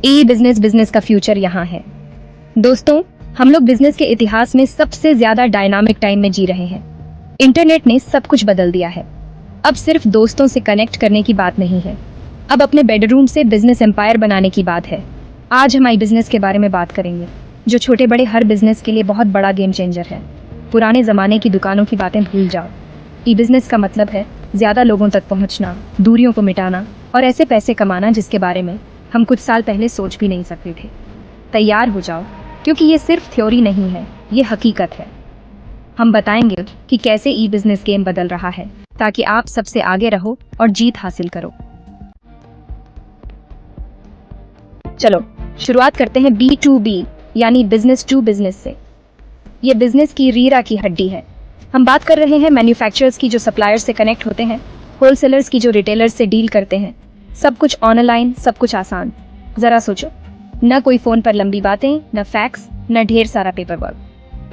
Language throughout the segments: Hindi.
ई बिजनेस, बिजनेस का फ्यूचर यहाँ है। दोस्तों, हम लोग बिजनेस के इतिहास में सबसे ज्यादा डायनामिक टाइम में जी रहे हैं। इंटरनेट ने सब कुछ बदल दिया है। अब सिर्फ दोस्तों से कनेक्ट करने की बात नहीं है, अब अपने बेडरूम से बिजनेस एम्पायर बनाने की बात है। आज हम ई बिजनेस के बारे में बात करेंगे, जो छोटे बड़े हर बिजनेस के लिए बहुत बड़ा गेम चेंजर है। पुराने जमाने की दुकानों की बातें भूल जाओ। ई बिजनेस का मतलब है ज्यादा लोगों तक पहुंचना, दूरियों को मिटाना और ऐसे पैसे कमाना जिसके बारे में हम कुछ साल पहले सोच भी नहीं सकते थे। तैयार हो जाओ, क्योंकि ये सिर्फ थ्योरी नहीं है, ये हकीकत है। हम बताएंगे कि कैसे ई बिजनेस गेम बदल रहा है, ताकि आप सबसे आगे रहो और जीत हासिल करो। चलो शुरुआत करते हैं B2B यानी बिजनेस टू बिजनेस से। ये बिजनेस की रीढ़ की हड्डी है। हम बात कर रहे हैं मैन्युफैक्चरर्स की जो सप्लायर्स से कनेक्ट होते हैं, होलसेलर्स की जो रिटेलर्स से डील करते हैं। सब कुछ ऑनलाइन, सब कुछ आसान। जरा सोचो, न कोई फोन पर लंबी बातें, न फैक्स, न ढेर सारा पेपर वर्क।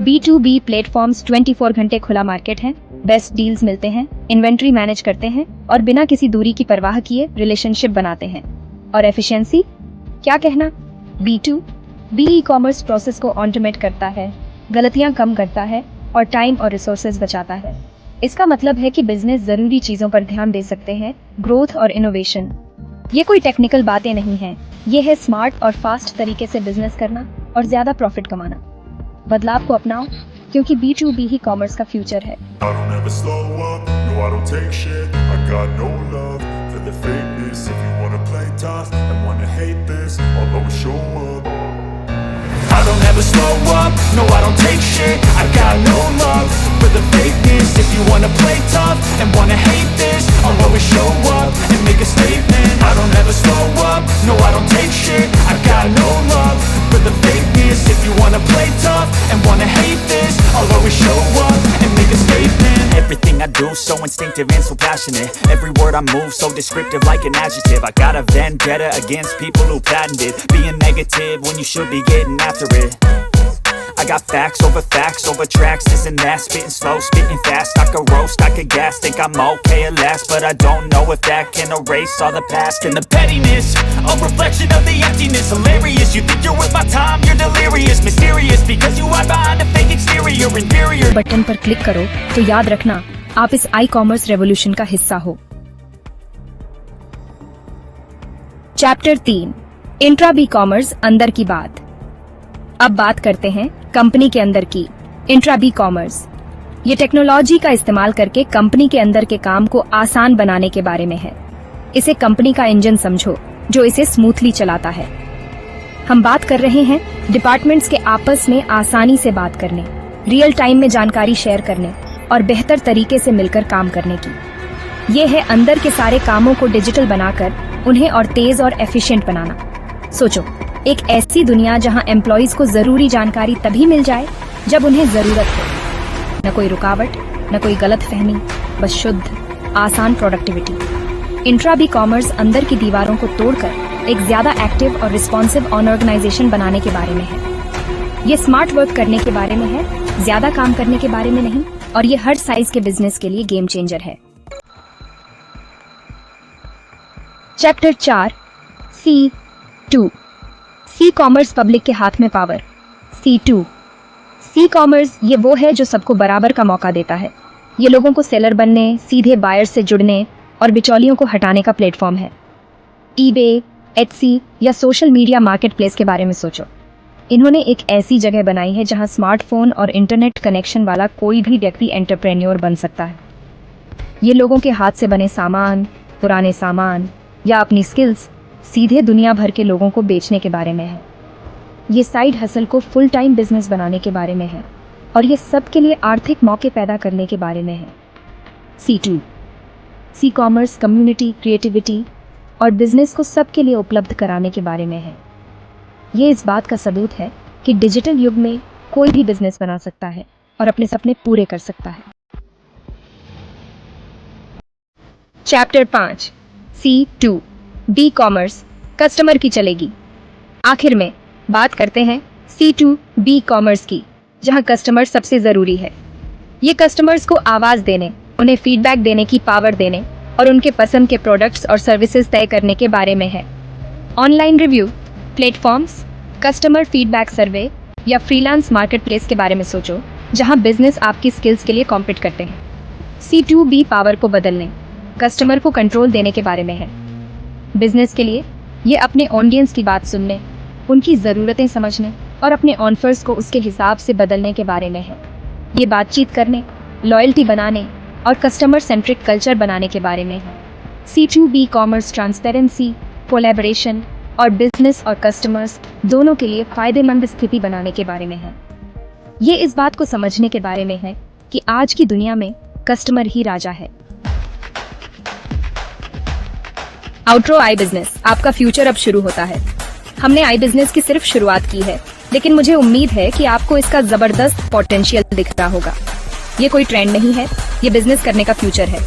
B2B प्लेटफॉर्म्स 24 घंटे खुला मार्केट है, बेस्ट डील्स मिलते हैं, इन्वेंट्री मैनेज करते हैं और बिना किसी दूरी की परवाह किए रिलेशनशिप बनाते हैं। और एफिशिएंसी, क्या कहना। B2B ई कॉमर्स प्रोसेस को ऑटोमेट करता है, गलतियां कम करता है और टाइम और रिसोर्सेज बचाता है। इसका मतलब है कि बिजनेस जरूरी चीजों पर ध्यान दे सकते हैं, ग्रोथ और इनोवेशन। ये कोई टेक्निकल बातें नहीं हैं, ये है स्मार्ट और फास्ट तरीके से बिजनेस करना और ज्यादा प्रॉफिट कमाना। बदलाव को अपनाओ, क्योंकि B2B ही कॉमर्स का फ्यूचर है। I don't ever slow up, no I don't take shit. I got no love for the fakeness. If you wanna play tough and wanna hate this, I'll always show up and make a statement. I don't ever slow up, no I don't take shit. I got no love for the fakeness. If you wanna play tough and wanna hate this, I'll always show up and make a statement. Everything I do so instinctive and so passionate. Every word I move so descriptive like an adjective. I got a vendetta against people who patented being negative when you should be getting after it. I got facts over tracks, this and that. Spitting slow, spitting fast. I could roast, I could gas. Think I'm okay at last, but I don't know if that can erase all the past. And the pettiness, a reflection of the emptiness. Hilarious, you think you're worth my time, you're delirious. Mysterious, because you hide behind a fake exterior. Inferior. Button पर क्लिक करो तो याद रखना, आप इस ई कॉमर्स रेवोल्यूशन का हिस्सा हो। चैप्टर 3, इंट्रा बी कॉमर्स, अंदर की बात। अब बात करते हैं कंपनी के अंदर की, इंट्रा बी कॉमर्स। ये टेक्नोलॉजी का इस्तेमाल करके कंपनी के अंदर के काम को आसान बनाने के बारे में है। इसे कंपनी का इंजन समझो, जो इसे स्मूथली चलाता है। हम बात कर रहे हैं डिपार्टमेंट्स के आपस में आसानी से बात करने, रियल टाइम में जानकारी शेयर करने और बेहतर तरीके से मिलकर काम करने की। ये है अंदर के सारे कामों को डिजिटल बनाकर उन्हें और तेज और एफिशिएंट बनाना। सोचो, एक ऐसी दुनिया जहां एम्प्लॉइज को जरूरी जानकारी तभी मिल जाए जब उन्हें जरूरत हो। न कोई रुकावट, न कोई गलत फहमी, बस शुद्ध, आसान प्रोडक्टिविटी। इंट्रा बी कॉमर्स अंदर की दीवारों को तोड़कर एक ज्यादा एक्टिव और रिस्पॉन्सिव ऑर्गेनाइजेशन बनाने के बारे में है। ये स्मार्ट वर्क करने के बारे में है, ज्यादा काम करने के बारे में नहीं, और ये हर साइज के बिजनेस के लिए गेम चेंजर है। चैप्टर 4, C2, सी कॉमर्स, पब्लिक के हाथ में पावर। C2, सी कॉमर्स ये वो है जो सबको बराबर का मौका देता है। ये लोगों को सेलर बनने, सीधे बायर से जुड़ने और बिचौलियों को हटाने का प्लेटफॉर्म है। eBay, Etsy या सोशल मीडिया मार्केट प्लेस के बारे में सोचो। इन्होंने एक ऐसी जगह बनाई है जहां स्मार्टफोन और इंटरनेट कनेक्शन वाला कोई भी व्यक्ति एंटरप्रेन्योर बन सकता है। ये लोगों के हाथ से बने सामान, पुराने सामान या अपनी स्किल्स सीधे दुनिया भर के लोगों को बेचने के बारे में है। ये साइड हसल को फुल टाइम बिजनेस बनाने के बारे में है और ये सब के लिए आर्थिक मौके पैदा करने के बारे में है। C2, सी कॉमर्स कम्युनिटी, क्रिएटिविटी और बिजनेस को सबके लिए उपलब्ध कराने के बारे में है। ये इस बात का सबूत है कि डिजिटल युग में कोई भी बिजनेस बना सकता है और अपने सपने पूरे कर सकता है। Chapter 5, C2, B commerce, customer की चलेगी। आखिर में बात करते हैं C2B कॉमर्स की, जहां कस्टमर सबसे जरूरी है। ये कस्टमर्स को आवाज देने, उन्हें फीडबैक देने की पावर देने और उनके पसंद के प्रोडक्ट्स और सर्विसेज तय करने के बारे में है। Online review, platforms, customer feedback survey या फ्रीलांस मार्केटप्लेस के बारे में सोचो, जहां बिजनेस आपकी स्किल्स के लिए कॉम्पीट करते हैं। C2B पावर को बदलने, कस्टमर को कंट्रोल देने के बारे में है। बिजनेस के लिए ये अपने ऑडियंस की बात सुनने, उनकी ज़रूरतें समझने और अपने ऑफर्स को उसके हिसाब से बदलने के बारे में है। ये बातचीत करने, लॉयल्टी बनाने और कस्टमर सेंट्रिक कल्चर बनाने के बारे में है। C2B कॉमर्स ट्रांसपेरेंसी, कोलैबोरेशन और बिजनेस और कस्टमर्स दोनों के लिए फायदेमंद स्थिति बनाने के बारे में है। ये इस बात को समझने के बारे में है कि आज की दुनिया में कस्टमर ही राजा है। आउट्रो आई बिजनेस, आपका फ्यूचर अब शुरू होता है। हमने आई बिजनेस की सिर्फ शुरुआत की है, लेकिन मुझे उम्मीद है कि आपको इसका जबरदस्त पोटेंशियल दिख रहा होगा। ये कोई ट्रेंड नहीं है, ये बिजनेस करने का फ्यूचर है।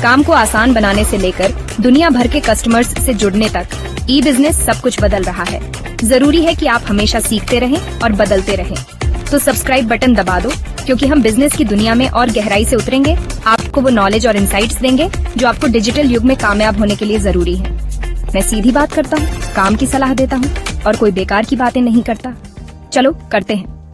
काम को आसान बनाने से लेकर दुनिया भर के कस्टमर्स से जुड़ने तक ई बिजनेस सब कुछ बदल रहा है। जरूरी है कि आप हमेशा सीखते रहें और बदलते रहें। तो सब्सक्राइब बटन दबा दो, क्योंकि हम बिजनेस की दुनिया में और गहराई से उतरेंगे, आपको वो नॉलेज और इंसाइट्स देंगे जो आपको डिजिटल युग में कामयाब होने के लिए जरूरी है। मैं सीधी बात करता हूँ, काम की सलाह देता हूँ और कोई बेकार की बातें नहीं करता। चलो करते हैं।